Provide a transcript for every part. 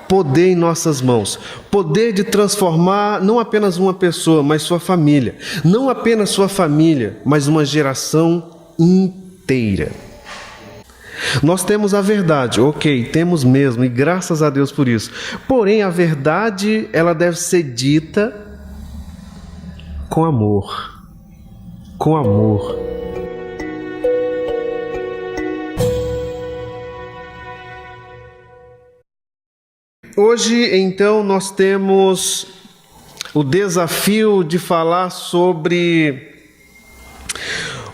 poder em nossas mãos, poder de transformar não apenas uma pessoa, mas sua família, não apenas sua família, mas uma geração inteira. Nós temos a verdade, ok, temos mesmo, e graças a Deus por isso. Porém, a verdade, ela deve ser dita com amor. Com amor. Hoje, então, nós temos o desafio de falar sobre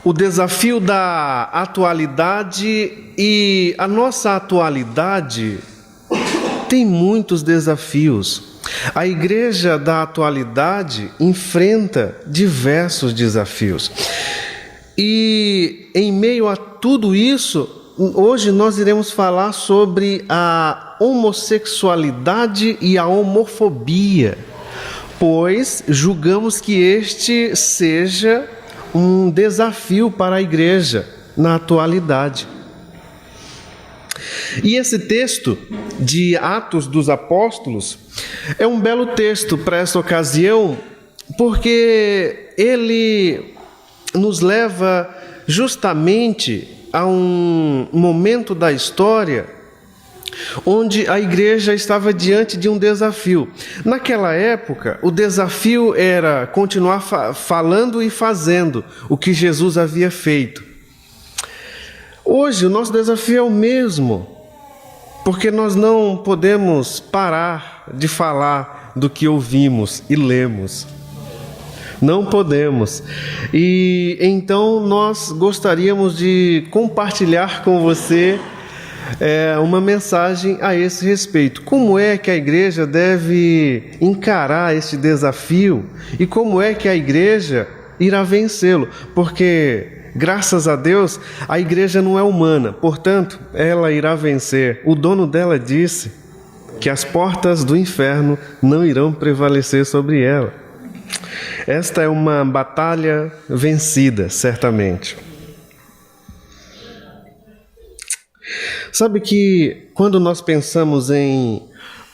o desafio da atualidade, e a nossa atualidade tem muitos desafios. A igreja da atualidade enfrenta diversos desafios. E em meio a tudo isso, hoje nós iremos falar sobre a homossexualidade e a homofobia, pois julgamos que este seja um desafio para a igreja na atualidade. E esse texto de Atos dos Apóstolos é um belo texto para essa ocasião, porque ele nos leva justamente a um momento da história onde a igreja estava diante de um desafio. Naquela época, o desafio era continuar falando e fazendo o que Jesus havia feito. Hoje, o nosso desafio é o mesmo, porque nós não podemos parar de falar do que ouvimos e lemos. Não podemos. E então nós gostaríamos de compartilhar com você uma mensagem a esse respeito. Como é que a igreja deve encarar este desafio e como é que a igreja irá vencê-lo? Porque, graças a Deus, a igreja não é humana, portanto, ela irá vencer. O dono dela disse que as portas do inferno não irão prevalecer sobre ela. Esta é uma batalha vencida, certamente. Sabe que quando nós pensamos em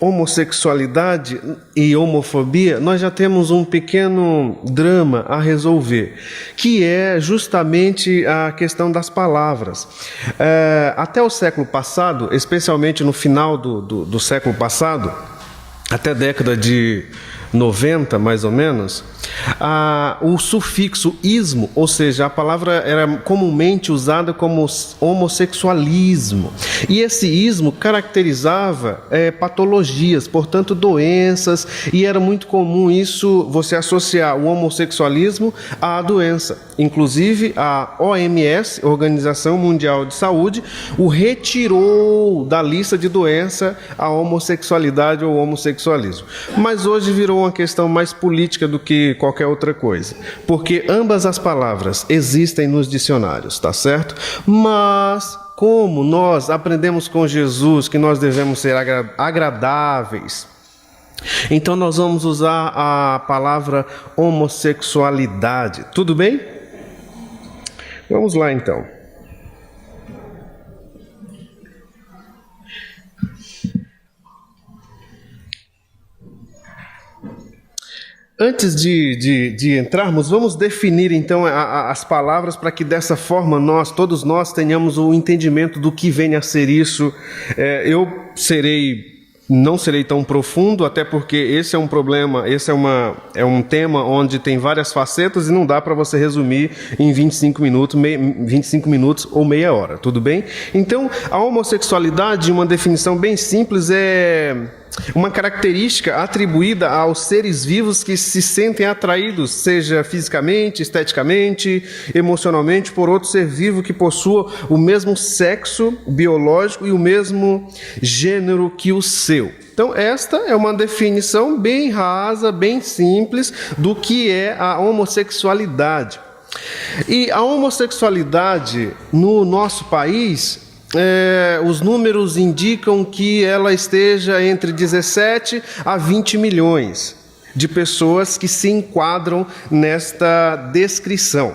homossexualidade e homofobia, nós já temos um pequeno drama a resolver, que é justamente a questão das palavras. Até o século passado, especialmente no final do século passado, até a década de 90, mais ou menos, o sufixo ismo, ou seja, a palavra era comumente usada como homossexualismo. E esse ismo caracterizava patologias, portanto doenças, e era muito comum isso, você associar o homossexualismo à doença. Inclusive a OMS, Organização Mundial de Saúde, o retirou da lista de doença a homossexualidade ou homossexualismo. Mas hoje virou uma questão mais política do que qualquer outra coisa, porque ambas as palavras existem nos dicionários, tá certo? Mas como nós aprendemos com Jesus que nós devemos ser agradáveis, então nós vamos usar a palavra homossexualidade, tudo bem? Vamos lá então. Antes de entrarmos, vamos definir então as palavras para que dessa forma todos nós tenhamos o entendimento do que vem a ser isso. Eu não serei tão profundo, até porque esse é um problema, é um tema onde tem várias facetas e não dá para você resumir em 25 minutos ou meia hora, tudo bem? Então, a homossexualidade, uma definição bem simples, é uma característica atribuída aos seres vivos que se sentem atraídos, seja fisicamente, esteticamente, emocionalmente, por outro ser vivo que possua o mesmo sexo biológico e o mesmo gênero que o seu. Então, esta é uma definição bem rasa, bem simples do que é a homossexualidade. E a homossexualidade no nosso país, os números indicam que ela esteja entre 17 a 20 milhões de pessoas que se enquadram nesta descrição.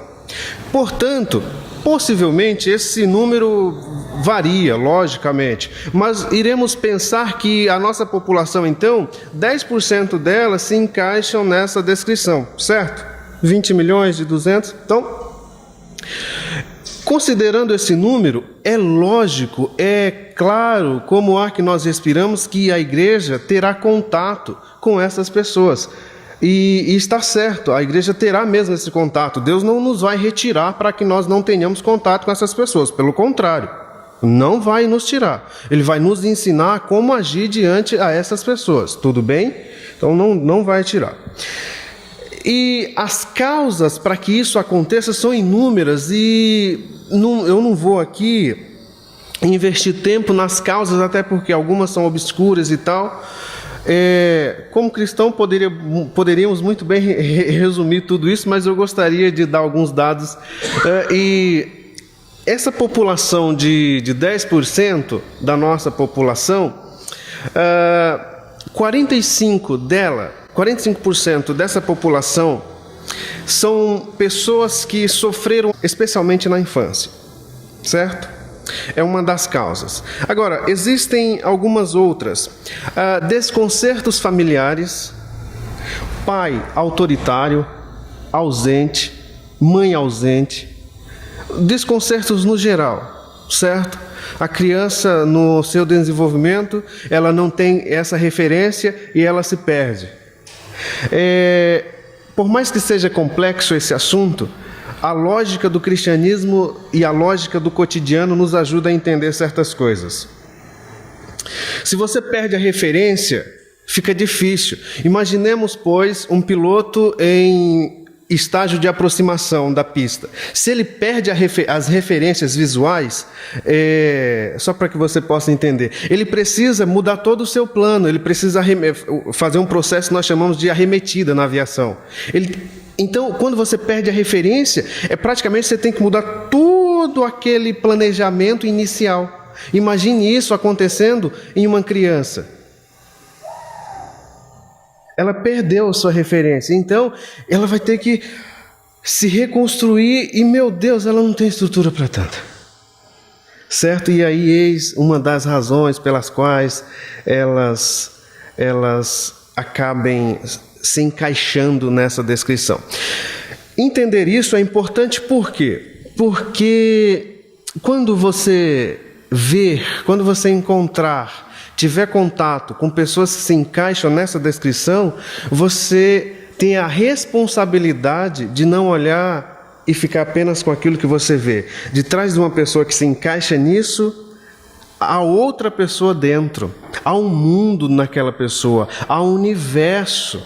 Portanto, possivelmente esse número varia, logicamente, mas iremos pensar que a nossa população, então, 10% dela se encaixam nessa descrição, certo? 20 milhões de 200, então... Considerando esse número, é lógico, é claro, como ar que nós respiramos, que a igreja terá contato com essas pessoas. E está certo, a igreja terá mesmo esse contato. Deus não nos vai retirar para que nós não tenhamos contato com essas pessoas. Pelo contrário, não vai nos tirar. Ele vai nos ensinar como agir diante a essas pessoas. Tudo bem? Então não vai tirar. E as causas para que isso aconteça são inúmeras e eu não vou aqui investir tempo nas causas, até porque algumas são obscuras e tal. Como cristão poderíamos muito bem resumir tudo isso, mas eu gostaria de dar alguns dados. E essa população de 10% da nossa população, 45% dessa população são pessoas que sofreram especialmente na infância, certo? É uma das causas. Agora, existem algumas outras. Desconcertos familiares, pai autoritário, ausente, mãe ausente, desconcertos no geral, certo? A criança, no seu desenvolvimento, ela não tem essa referência e ela se perde. Por mais que seja complexo esse assunto, a lógica do cristianismo e a lógica do cotidiano nos ajuda a entender certas coisas. Se você perde a referência, fica difícil. Imaginemos, pois, um piloto em estágio de aproximação da pista. Se ele perde as referências visuais, só para que você possa entender, ele precisa mudar todo o seu plano, ele precisa fazer um processo que nós chamamos de arremetida na aviação. Então, quando você perde a referência, praticamente você tem que mudar todo aquele planejamento inicial. Imagine isso acontecendo em uma criança. Ela perdeu a sua referência, então ela vai ter que se reconstruir e, meu Deus, ela não tem estrutura para tanto. Certo? E aí eis uma das razões pelas quais elas acabem se encaixando nessa descrição. Entender isso é importante por quê? Porque quando você tiver contato com pessoas que se encaixam nessa descrição, você tem a responsabilidade de não olhar e ficar apenas com aquilo que você vê. De trás de uma pessoa que se encaixa nisso, há outra pessoa dentro, há um mundo naquela pessoa, há um universo.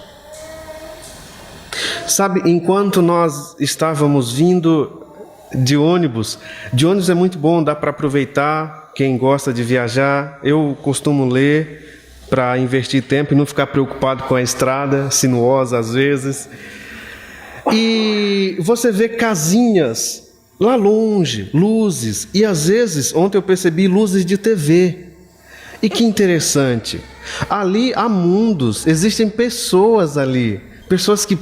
Sabe, enquanto nós estávamos vindo de ônibus é muito bom, dá para aproveitar. Quem gosta de viajar, eu costumo ler para investir tempo e não ficar preocupado com a estrada, sinuosa às vezes. E você vê casinhas lá longe, luzes, e às vezes, ontem eu percebi luzes de TV. E que interessante, ali há mundos, existem pessoas ali, pessoas que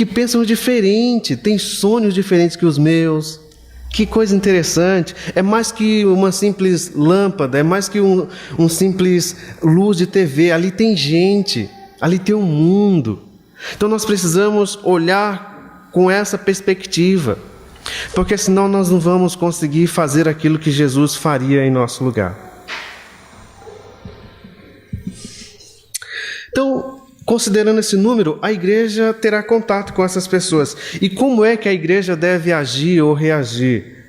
pensam diferente, têm sonhos diferentes que os meus. Que coisa interessante, é mais que uma simples lâmpada, é mais que um simples luz de TV, ali tem gente, ali tem um mundo. Então nós precisamos olhar com essa perspectiva, porque senão nós não vamos conseguir fazer aquilo que Jesus faria em nosso lugar. Então, considerando esse número, a igreja terá contato com essas pessoas. E como é que a igreja deve agir ou reagir?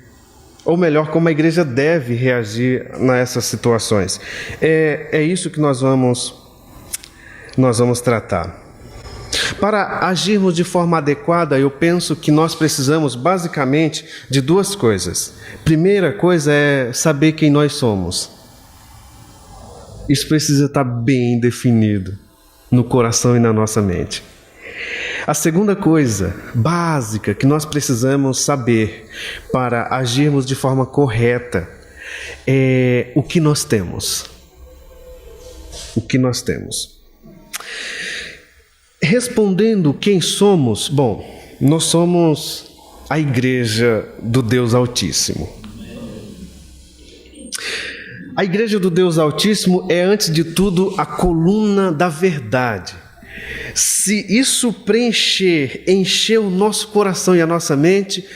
Ou melhor, como a igreja deve reagir nessas situações? É isso que nós vamos tratar. Para agirmos de forma adequada, eu penso que nós precisamos basicamente de duas coisas. Primeira coisa é saber quem nós somos. Isso precisa estar bem definido no coração e na nossa mente. A segunda coisa básica que nós precisamos saber para agirmos de forma correta é o que nós temos. O que nós temos. Respondendo quem somos, bom, nós somos a igreja do Deus Altíssimo. A Igreja do Deus Altíssimo é, antes de tudo, a coluna da verdade. Se isso encher o nosso coração e a nossa mente,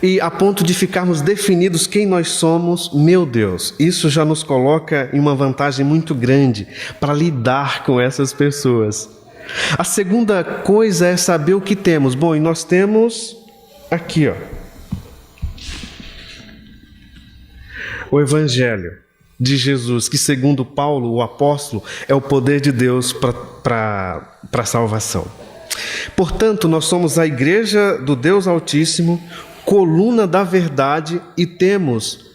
e a ponto de ficarmos definidos quem nós somos, meu Deus, isso já nos coloca em uma vantagem muito grande para lidar com essas pessoas. A segunda coisa é saber o que temos. Bom, e nós temos aqui, o Evangelho de Jesus, que segundo Paulo, o apóstolo, é o poder de Deus para a salvação. Portanto, nós somos a Igreja do Deus Altíssimo, coluna da verdade, e temos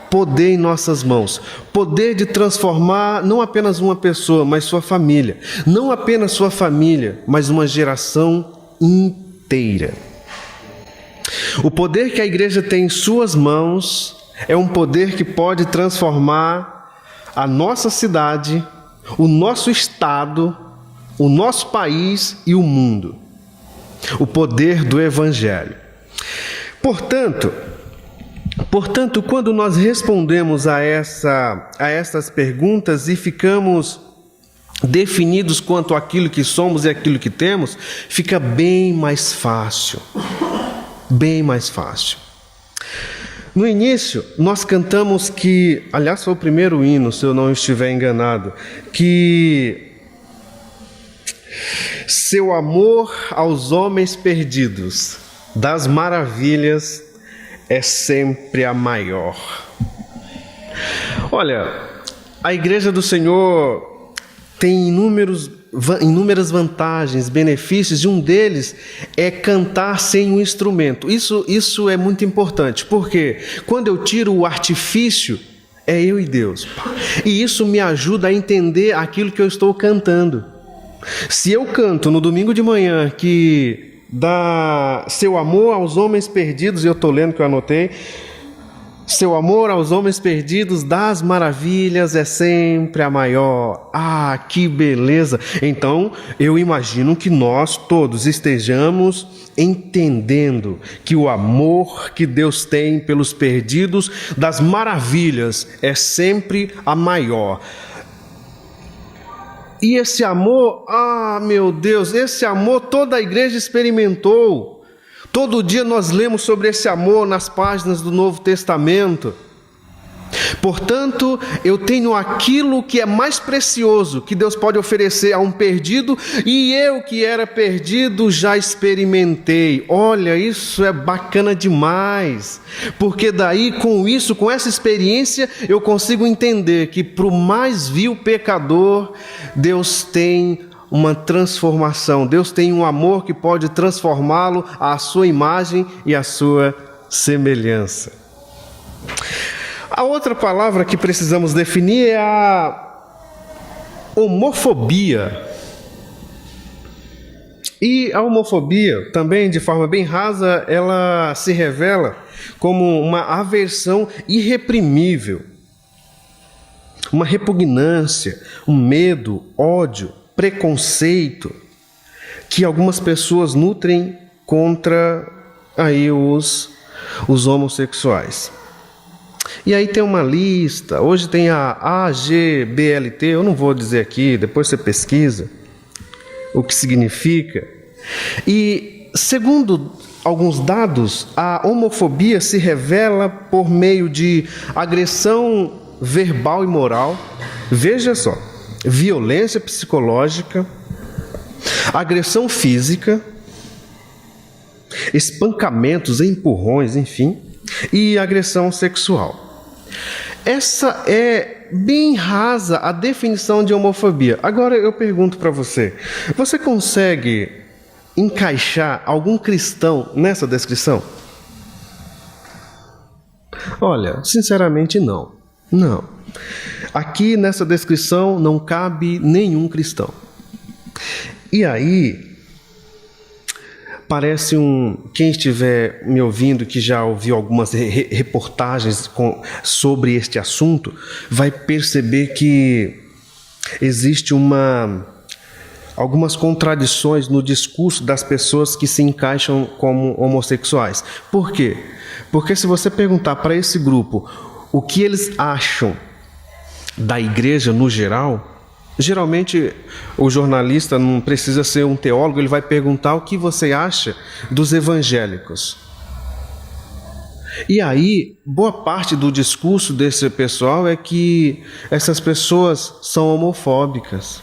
poder em nossas mãos. Poder de transformar não apenas uma pessoa, mas sua família. Não apenas sua família, mas uma geração inteira. O poder que a igreja tem em suas mãos é um poder que pode transformar a nossa cidade, o nosso estado, o nosso país e o mundo. O poder do Evangelho. Portanto, quando nós respondemos a essas perguntas e ficamos definidos quanto àquilo que somos e aquilo que temos, fica bem mais fácil. Bem mais fácil. No início, nós cantamos que, aliás, foi o primeiro hino, se eu não estiver enganado, que seu amor aos homens perdidos, das maravilhas, é sempre a maior. Olha, a Igreja do Senhor tem inúmeras vantagens, benefícios, e um deles é cantar sem um instrumento. Isso é muito importante, porque quando eu tiro o artifício, é eu e Deus. E isso me ajuda a entender aquilo que eu estou cantando. Se eu canto no domingo de manhã que dá seu amor aos homens perdidos, e eu estou lendo que eu anotei, seu amor aos homens perdidos das maravilhas é sempre a maior. Ah, que beleza! Então, eu imagino que nós todos estejamos entendendo que o amor que Deus tem pelos perdidos das maravilhas é sempre a maior. E esse amor, meu Deus, esse amor toda a igreja experimentou. Todo dia nós lemos sobre esse amor nas páginas do Novo Testamento. Portanto, eu tenho aquilo que é mais precioso que Deus pode oferecer a um perdido, e eu que era perdido já experimentei. Olha, isso é bacana demais, porque daí com essa experiência, eu consigo entender que para o mais vil pecador, Deus tem uma transformação, Deus tem um amor que pode transformá-lo à sua imagem e à sua semelhança. A outra palavra que precisamos definir é a homofobia. E a homofobia, também de forma bem rasa, ela se revela como uma aversão irreprimível, uma repugnância, um medo, ódio, preconceito que algumas pessoas nutrem contra os homossexuais. E aí tem uma lista, hoje tem a AGBLT, eu não vou dizer aqui, depois você pesquisa o que significa. E segundo alguns dados, a homofobia se revela por meio de agressão verbal e moral, veja só, violência psicológica, agressão física, espancamentos, empurrões, enfim, e agressão sexual. Essa é bem rasa a definição de homofobia. Agora eu pergunto para você, você consegue encaixar algum cristão nessa descrição? Olha, sinceramente não. Não. Aqui nessa descrição não cabe nenhum cristão. E aí, parece quem estiver me ouvindo, que já ouviu algumas reportagens sobre este assunto, vai perceber que existe algumas contradições no discurso das pessoas que se encaixam como homossexuais. Por quê? Porque se você perguntar para esse grupo o que eles acham da igreja no geral, geralmente o jornalista não precisa ser um teólogo, ele vai perguntar o que você acha dos evangélicos. E aí, boa parte do discurso desse pessoal é que essas pessoas são homofóbicas.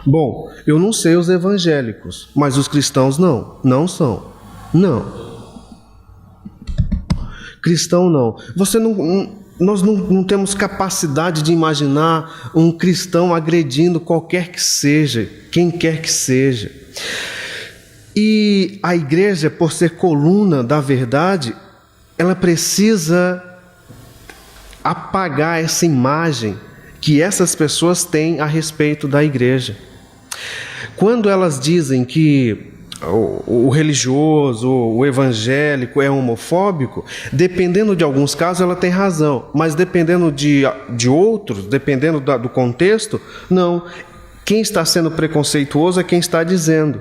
Bom, eu não sei os evangélicos, mas os cristãos não são. Não. Cristão não. Nós não temos capacidade de imaginar um cristão agredindo qualquer que seja, quem quer que seja. E a igreja, por ser coluna da verdade, ela precisa apagar essa imagem que essas pessoas têm a respeito da igreja. Quando elas dizem que o religioso, o evangélico é homofóbico, dependendo de alguns casos ela tem razão, mas dependendo de outros, dependendo do contexto, não. Quem está sendo preconceituoso é quem está dizendo.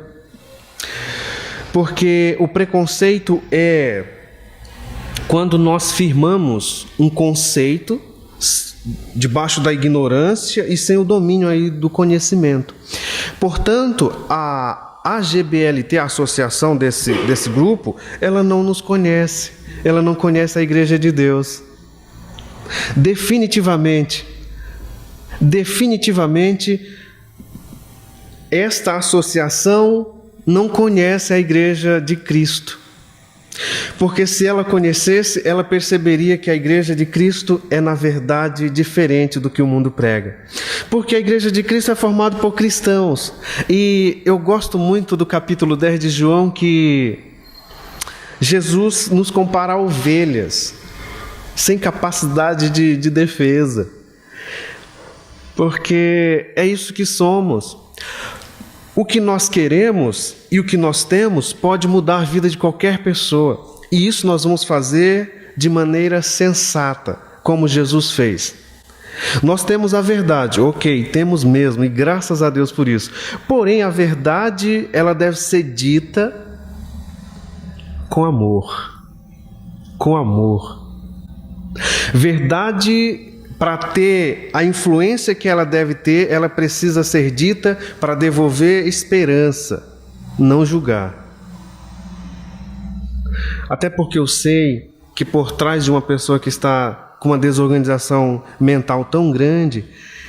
Porque o preconceito é quando nós firmamos um conceito debaixo da ignorância e sem o domínio aí do conhecimento. Portanto, a AGBLT, a associação desse grupo, ela não nos conhece, ela não conhece a Igreja de Deus. Definitivamente, esta associação não conhece a Igreja de Cristo. Porque se ela conhecesse, ela perceberia que a Igreja de Cristo é, na verdade, diferente do que o mundo prega. Porque a Igreja de Cristo é formada por cristãos. E eu gosto muito do capítulo 10 de João, que Jesus nos compara a ovelhas, sem capacidade de defesa. Porque é isso que somos. O que nós queremos e o que nós temos pode mudar a vida de qualquer pessoa. E isso nós vamos fazer de maneira sensata, como Jesus fez. Nós temos a verdade, ok, temos mesmo, e graças a Deus por isso. Porém, a verdade, ela deve ser dita com amor. Com amor. Verdade, para ter a influência que ela deve ter, ela precisa ser dita para devolver esperança, não julgar. Até porque eu sei que por trás de uma pessoa que está com uma desorganização mental tão grande,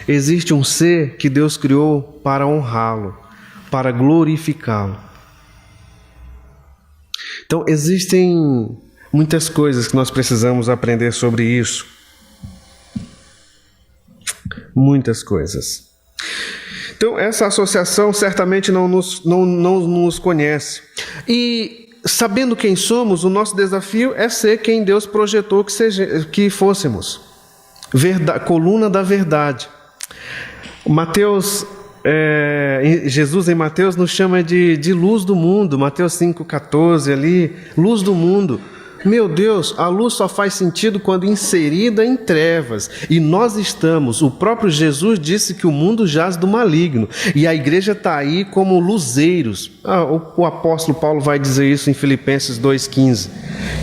existe um ser que Deus criou para honrá-lo, para glorificá-lo. Então, existem muitas coisas que nós precisamos aprender sobre isso. Muitas coisas. Então, essa associação certamente não nos conhece. E, sabendo quem somos, o nosso desafio é ser quem Deus projetou que fôssemos. Coluna da verdade. Jesus em Mateus nos chama de luz do mundo. Mateus 5,14 ali, luz do mundo. Meu Deus, a luz só faz sentido quando inserida em trevas. E nós estamos, o próprio Jesus disse que o mundo jaz do maligno. E a igreja está aí como luzeiros. O apóstolo Paulo vai dizer isso em Filipenses 2,15.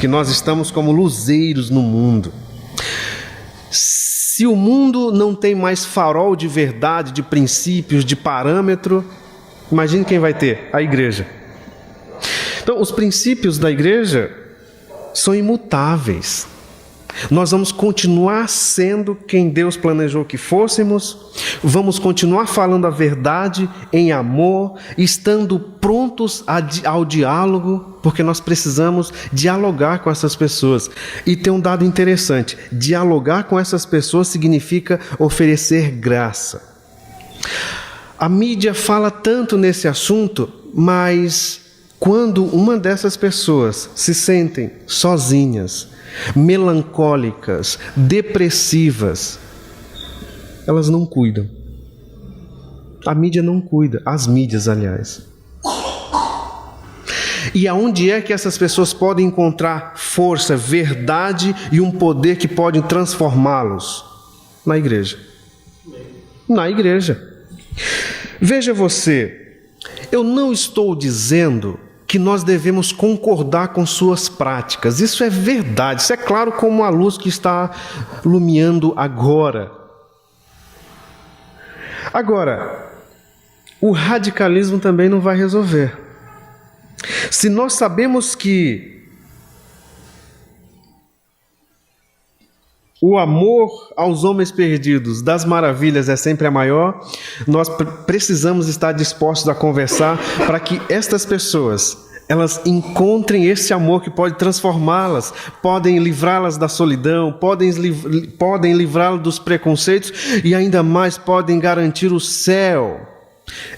Que nós estamos como luzeiros no mundo. Se o mundo não tem mais farol de verdade, de princípios, de parâmetro, imagine quem vai ter? A igreja. Então, os princípios da igreja são imutáveis. Nós vamos continuar sendo quem Deus planejou que fôssemos, vamos continuar falando a verdade em amor, estando prontos ao diálogo, porque nós precisamos dialogar com essas pessoas. E tem um dado interessante: dialogar com essas pessoas significa oferecer graça. A mídia fala tanto nesse assunto, mas quando uma dessas pessoas se sentem sozinhas, melancólicas, depressivas, elas não cuidam. A mídia não cuida, as mídias, aliás. E aonde é que essas pessoas podem encontrar força, verdade e um poder que pode transformá-los? Na igreja. Na igreja. Veja você, eu não estou dizendo que nós devemos concordar com suas práticas. Isso é verdade, isso é claro como a luz que está lumiando agora. Agora, o radicalismo também não vai resolver. Se nós sabemos que o amor aos homens perdidos das maravilhas é sempre a maior, nós precisamos estar dispostos a conversar para que estas pessoas, elas encontrem esse amor que pode transformá-las, podem livrá-las da solidão, podem livrá-las dos preconceitos e ainda mais podem garantir o céu.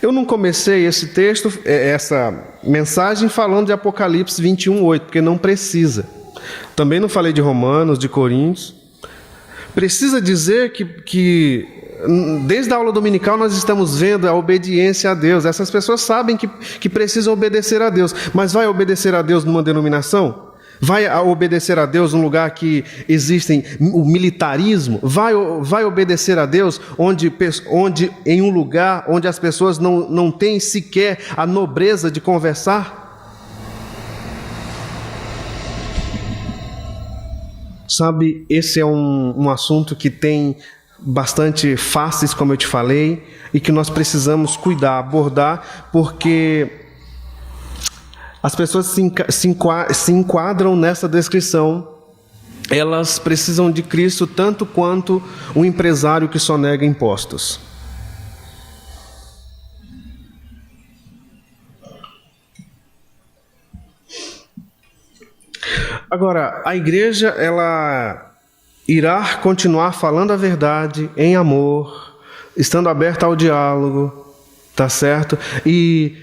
Eu não comecei esse texto, essa mensagem falando de Apocalipse 21:8, porque não precisa. Também não falei de Romanos, de Coríntios. Precisa dizer que desde a aula dominical nós estamos vendo a obediência a Deus. Essas pessoas sabem que precisam obedecer a Deus, mas vai obedecer a Deus numa denominação? Vai obedecer a Deus num lugar que existem o militarismo? Vai obedecer a Deus onde em um lugar onde as pessoas não têm sequer a nobreza de conversar? Sabe, esse é um assunto que tem bastante faces, como eu te falei, e que nós precisamos cuidar, abordar, porque as pessoas se enquadram nessa descrição. Elas precisam de Cristo tanto quanto um empresário que só nega impostos. Agora, a igreja, ela irá continuar falando a verdade em amor, estando aberta ao diálogo, tá certo? E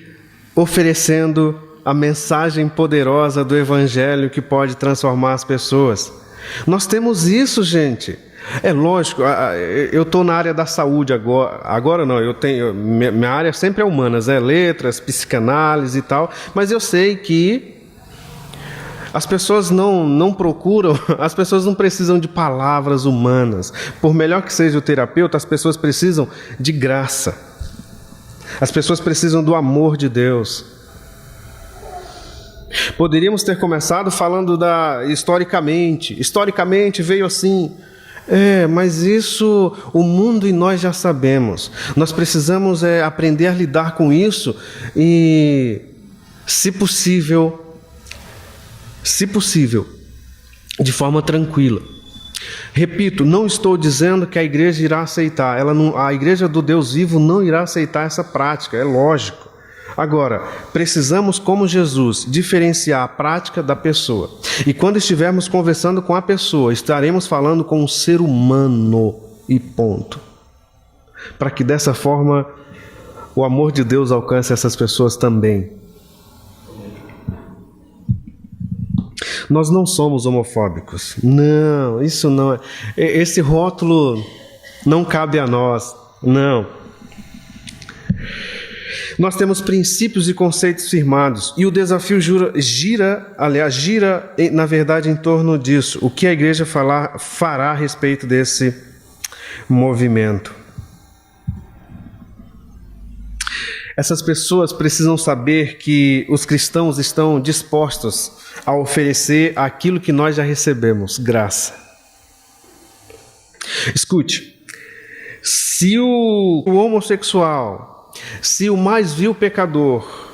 oferecendo a mensagem poderosa do Evangelho que pode transformar as pessoas. Nós temos isso, gente. É lógico, eu estou na área da saúde agora não, minha área sempre é humanas, letras, psicanálise e tal, mas eu sei que as pessoas não procuram, as pessoas não precisam de palavras humanas. Por melhor que seja o terapeuta, as pessoas precisam de graça. As pessoas precisam do amor de Deus. Poderíamos ter começado falando historicamente. Historicamente veio assim. Mas isso o mundo e nós já sabemos. Nós precisamos aprender a lidar com isso e, se possível, de forma tranquila. Repito, não estou dizendo que a igreja irá aceitar. A igreja do Deus vivo não irá aceitar essa prática, é lógico. Agora, precisamos, como Jesus, diferenciar a prática da pessoa. E quando estivermos conversando com a pessoa, estaremos falando com um ser humano e ponto. Para que dessa forma o amor de Deus alcance essas pessoas também. Nós não somos homofóbicos. Não, isso não é. Esse rótulo não cabe a nós. Não. Nós temos princípios e conceitos firmados. E o desafio gira, na verdade, em torno disso. O que a igreja fará a respeito desse movimento? Essas pessoas precisam saber que os cristãos estão dispostos a oferecer aquilo que nós já recebemos, graça. Escute, se o homossexual, se o mais vil pecador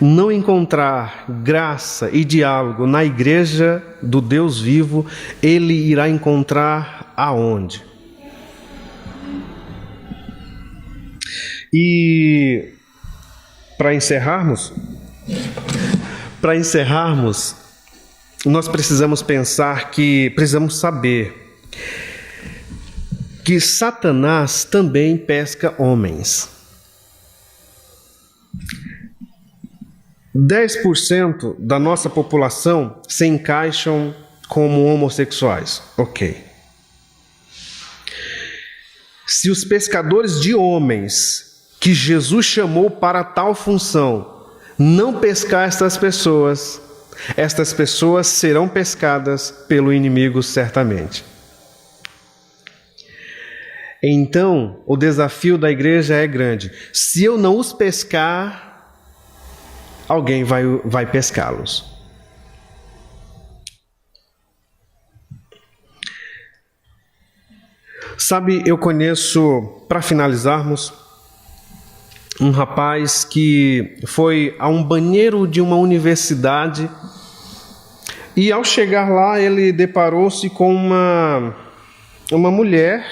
não encontrar graça e diálogo na igreja do Deus vivo, ele irá encontrar aonde? E para encerrarmos, nós precisamos saber que Satanás também pesca homens. 10% da nossa população se encaixam como homossexuais. Ok. Se os pescadores de homens que Jesus chamou para tal função não pescar estas pessoas serão pescadas pelo inimigo certamente. Então, o desafio da igreja é grande. Se eu não os pescar, alguém vai pescá-los. Sabe, eu conheço, para finalizarmos, um rapaz que foi a um banheiro de uma universidade e ao chegar lá ele deparou-se com uma mulher,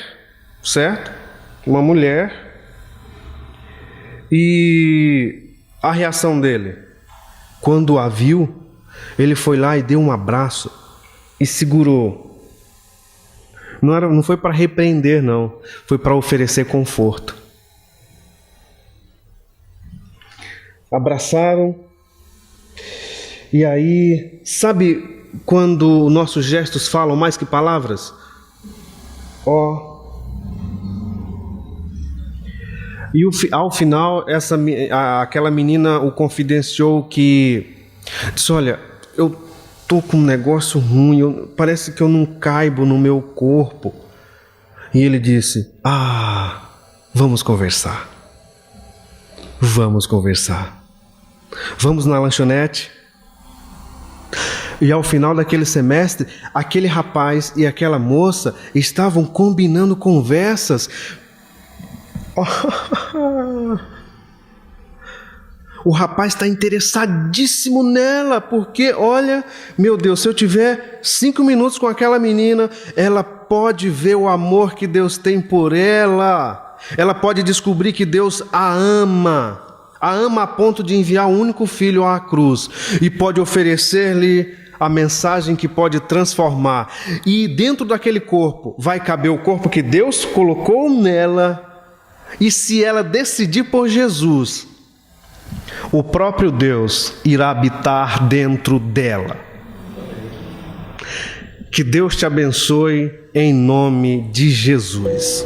certo? Uma mulher. E a reação dele, quando a viu, ele foi lá e deu um abraço e segurou. Não foi para repreender, não. Foi para oferecer conforto. Abraçaram. E aí, sabe quando nossos gestos falam mais que palavras? E ao final, aquela menina o confidenciou que disse: olha, eu estou com um negócio ruim, parece que eu não caibo no meu corpo. E ele disse: vamos conversar. Vamos conversar. Vamos na lanchonete. E ao final daquele semestre, aquele rapaz e aquela moça estavam combinando conversas. O rapaz está interessadíssimo nela, porque, olha, meu Deus, se eu tiver 5 minutos com aquela menina, ela pode ver o amor que Deus tem por ela. Ela pode descobrir que Deus a ama a ponto de enviar o único filho à cruz, e pode oferecer-lhe a mensagem que pode transformar. E dentro daquele corpo vai caber o corpo que Deus colocou nela, e se ela decidir por Jesus, o próprio Deus irá habitar dentro dela. Que Deus te abençoe em nome de Jesus.